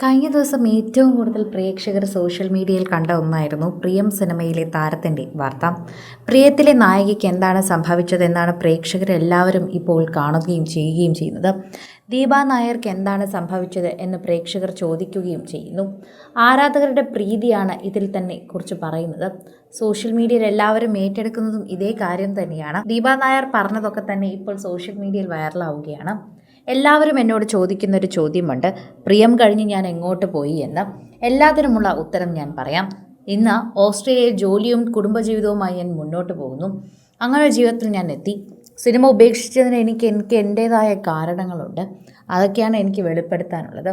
കഴിഞ്ഞ ദിവസം ഏറ്റവും കൂടുതൽ പ്രേക്ഷകർ സോഷ്യൽ മീഡിയയിൽ കണ്ട ഒന്നായിരുന്നു പ്രിയം സിനിമയിലെ താരത്തിൻ്റെ വാർത്ത. പ്രിയത്തിലെ നായികയ്ക്ക് എന്താണ് സംഭവിച്ചതെന്നാണ് പ്രേക്ഷകരെല്ലാവരും ഇപ്പോൾ കാണുകയും ചെയ്യുകയും ചെയ്യുന്നത്. ദീപ നായർക്ക് എന്താണ് സംഭവിച്ചത് എന്ന് പ്രേക്ഷകർ ചോദിക്കുകയും ചെയ്യുന്നു. ആരാധകരുടെ പ്രീതിയാണ് ഇതിൽ തന്നെ കുറിച്ച് പറയുന്നത്. സോഷ്യൽ മീഡിയയിൽ എല്ലാവരും ഏറ്റെടുക്കുന്നതും ഇതേ കാര്യം തന്നെയാണ്. ദീപ നായർ പറഞ്ഞതൊക്കെ തന്നെ ഇപ്പോൾ സോഷ്യൽ മീഡിയയിൽ വൈറലാവുകയാണ്. എല്ലാവരും എന്നോട് ചോദിക്കുന്നൊരു ചോദ്യമുണ്ട്, പ്രിയം കഴിഞ്ഞ് ഞാൻ എങ്ങോട്ട് പോയി എന്ന്. എല്ലാത്തിനുമുള്ള ഉത്തരം ഞാൻ പറയാം. ഇന്ന് ഓസ്ട്രേലിയയിൽ ജോലിയും കുടുംബജീവിതവുമായി ഞാൻ മുന്നോട്ട് പോകുന്നു. അങ്ങനെ ഒരു ജീവിതത്തിൽ ഞാൻ എത്തി. സിനിമ ഉപേക്ഷിച്ചതിന് എനിക്ക് എൻ്റേതായ കാരണങ്ങളുണ്ട്. അതൊക്കെയാണ് എനിക്ക് വെളിപ്പെടുത്താനുള്ളത്.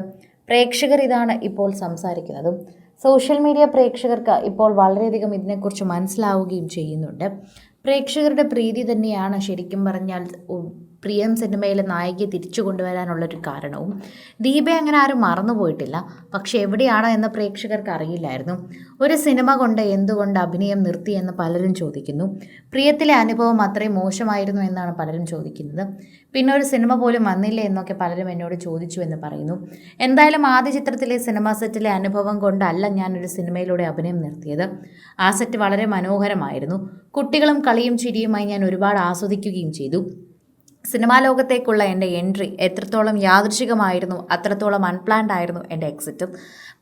പ്രേക്ഷകർ ഇതാണ് ഇപ്പോൾ സംസാരിക്കുന്നതും. സോഷ്യൽ മീഡിയ പ്രേക്ഷകർക്ക് ഇപ്പോൾ വളരെയധികം ഇതിനെക്കുറിച്ച് മനസ്സിലാവുകയും ചെയ്യുന്നുണ്ട്. പ്രേക്ഷകരുടെ പ്രീതി തന്നെയാണ് ശരിക്കും പറഞ്ഞാൽ പ്രിയം സിനിമയിലെ നായികയെ തിരിച്ചു കൊണ്ടുവരാനുള്ളൊരു കാരണവും. ദീപയെ അങ്ങനെ ആരും മറന്നുപോയിട്ടില്ല. പക്ഷെ എവിടെയാണോ എന്ന് പ്രേക്ഷകർക്ക് അറിയില്ലായിരുന്നു. ഒരു സിനിമ കൊണ്ട് എന്തുകൊണ്ട് അഭിനയം നിർത്തി എന്ന് പലരും ചോദിക്കുന്നു. പ്രിയത്തിലെ അനുഭവം അത്രയും മോശമായിരുന്നു എന്നാണ് പലരും ചോദിക്കുന്നത്. പിന്നെ ഒരു സിനിമ പോലും വന്നില്ല എന്നൊക്കെ പലരും എന്നോട് ചോദിച്ചു എന്ന് പറയുന്നു. എന്തായാലും ആദ്യ ചിത്രത്തിലെ സിനിമാ സെറ്റിലെ അനുഭവം കൊണ്ടല്ല ഞാനൊരു സിനിമയിലൂടെ അഭിനയം നിർത്തിയത്. ആ സെറ്റ് വളരെ മനോഹരമായിരുന്നു. കുട്ടികളും കളിയും ചിരിയുമായി ഞാൻ ഒരുപാട് ആസ്വദിക്കുകയും ചെയ്തു. സിനിമാ ലോകത്തേക്കുള്ള എൻ്റെ എൻട്രി എത്രത്തോളം യാദൃശികമായിരുന്നു അത്രത്തോളം അൺപ്ലാൻഡ് ആയിരുന്നു എൻ്റെ എക്സിറ്റും.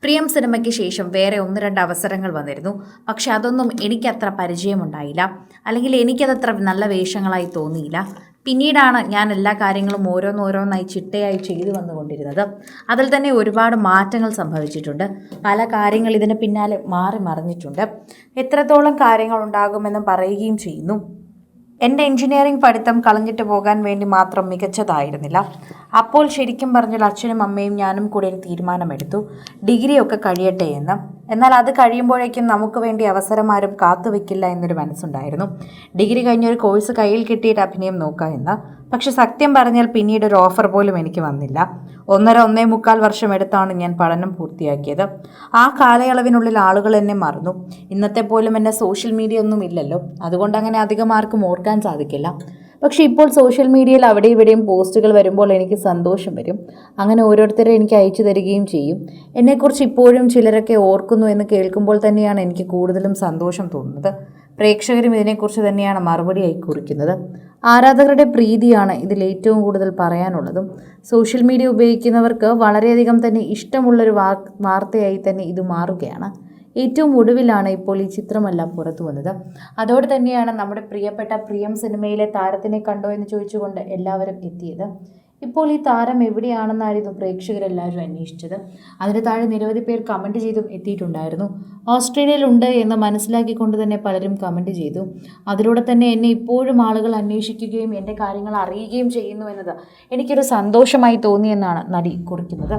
പ്രിയം സിനിമയ്ക്ക് ശേഷം വേറെ 1-2 അവസരങ്ങൾ വന്നിരുന്നു. പക്ഷെ അതൊന്നും എനിക്കത്ര പരിചയമുണ്ടായില്ല, അല്ലെങ്കിൽ എനിക്കതത്ര നല്ല വേഷങ്ങളായി തോന്നിയില്ല. പിന്നീടാണ് ഞാൻ എല്ലാ കാര്യങ്ങളും ഓരോന്നോരോന്നായി ചിട്ടയായി ചെയ്തു വന്നുകൊണ്ടിരുന്നത്. അതിൽ തന്നെ ഒരുപാട് മാറ്റങ്ങൾ സംഭവിച്ചിട്ടുണ്ട്. പല കാര്യങ്ങൾ ഇതിന് പിന്നാലെ മാറി മറിഞ്ഞിട്ടുണ്ട്. എത്രത്തോളം കാര്യങ്ങൾ ഉണ്ടാകുമെന്ന് പറയുകയും ചെയ്യുന്നു. എൻ്റെ എൻജിനീയറിംഗ് പഠിത്തം കളഞ്ഞിട്ട് പോകാൻ വേണ്ടി മാത്രം മികച്ചതായിരുന്നില്ല. അപ്പോൾ ശരിക്കും പറഞ്ഞാൽ അച്ഛനും അമ്മയും ഞാനും കൂടെ ഒരു തീരുമാനമെടുത്തു, ഡിഗ്രിയൊക്കെ കഴിയട്ടെ എന്ന്. എന്നാൽ അത് കഴിയുമ്പോഴേക്കും നമുക്ക് വേണ്ടി അവസരമാരും കാത്തുവെക്കില്ല എന്നൊരു മനസ്സുണ്ടായിരുന്നു. ഡിഗ്രി കഴിഞ്ഞൊരു കോഴ്സ് കയ്യിൽ കിട്ടിയിട്ട് അഭിനയം നോക്കാം എന്ന്. പക്ഷെ സത്യം പറഞ്ഞാൽ പിന്നീട് ഒരു ഓഫർ പോലും എനിക്ക് വന്നില്ല. 1.5 വർഷം എടുത്താണ് ഞാൻ പഠനം പൂർത്തിയാക്കിയത്. ആ കാലയളവിനുള്ളിൽ ആളുകൾ എന്നെ മറന്നു. ഇന്നത്തെ പോലും എന്നെ സോഷ്യൽ മീഡിയ ഒന്നും ഇല്ലല്ലോ, അതുകൊണ്ട് അങ്ങനെ അധികം ആർക്കും ഓർക്കാൻ സാധിക്കില്ല. പക്ഷെ ഇപ്പോൾ സോഷ്യൽ മീഡിയയിൽ അവിടെ ഇവിടെയും പോസ്റ്റുകൾ വരുമ്പോൾ എനിക്ക് സന്തോഷം വരും. അങ്ങനെ ഓരോരുത്തരെ എനിക്ക് അയച്ചു തരികയും ചെയ്യും. എന്നെക്കുറിച്ച് ഇപ്പോഴും ചിലരൊക്കെ ഓർക്കുന്നു എന്ന് കേൾക്കുമ്പോൾ തന്നെയാണ് എനിക്ക് കൂടുതലും സന്തോഷം തോന്നുന്നത്. പ്രേക്ഷകരും ഇതിനെക്കുറിച്ച് തന്നെയാണ് മറുപടിയായി കുറിക്കുന്നത്. ആരാധകരുടെ പ്രീതിയാണ് ഇതിൽ ഏറ്റവും കൂടുതൽ പറയാനുള്ളതും. സോഷ്യൽ മീഡിയ ഉപയോഗിക്കുന്നവർക്ക് വളരെയധികം തന്നെ ഇഷ്ടമുള്ളൊരു വാർത്തയായി തന്നെ ഇത് മാറുകയാണ്. ഏറ്റവും ഒടുവിലാണ് ഇപ്പോൾ ഈ ചിത്രമെല്ലാം പുറത്തു വന്നത്. അതോടെ തന്നെയാണ് നമ്മുടെ പ്രിയപ്പെട്ട പ്രിയം സിനിമയിലെ താരത്തിനെ കണ്ടോ എന്ന് ചോദിച്ചുകൊണ്ട് എല്ലാവരും എത്തിയത്. ഇപ്പോൾ ഈ താരം എവിടെയാണെന്നായിരുന്നു പ്രേക്ഷകരെല്ലാവരും അന്വേഷിച്ചത്. അതിന് താഴെ നിരവധി പേർ കമൻറ്റ് ചെയ്തും എത്തിയിട്ടുണ്ടായിരുന്നു. ഓസ്ട്രേലിയയിലുണ്ട് എന്ന് മനസ്സിലാക്കിക്കൊണ്ട് തന്നെ പലരും കമൻറ്റ് ചെയ്തു. അതിലൂടെ തന്നെ എന്നെ ഇപ്പോഴും ആളുകൾ അന്വേഷിക്കുകയും എൻ്റെ കാര്യങ്ങൾ അറിയുകയും ചെയ്യുന്നു എന്നത് എനിക്കൊരു സന്തോഷമായി തോന്നിയെന്നാണ് നടി കുറിക്കുന്നത്.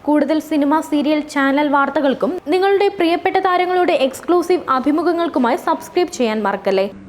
കൂടുതൽ സിനിമ, സീരിയൽ, ചാനൽ വാർത്തകൾക്കും നിങ്ങളുടെ പ്രിയപ്പെട്ട താരങ്ങളുടെ എക്സ്ക്ലൂസീവ് അഭിമുഖങ്ങൾക്കുമായി സബ്സ്ക്രൈബ് ചെയ്യാൻ മറക്കല്ലേ.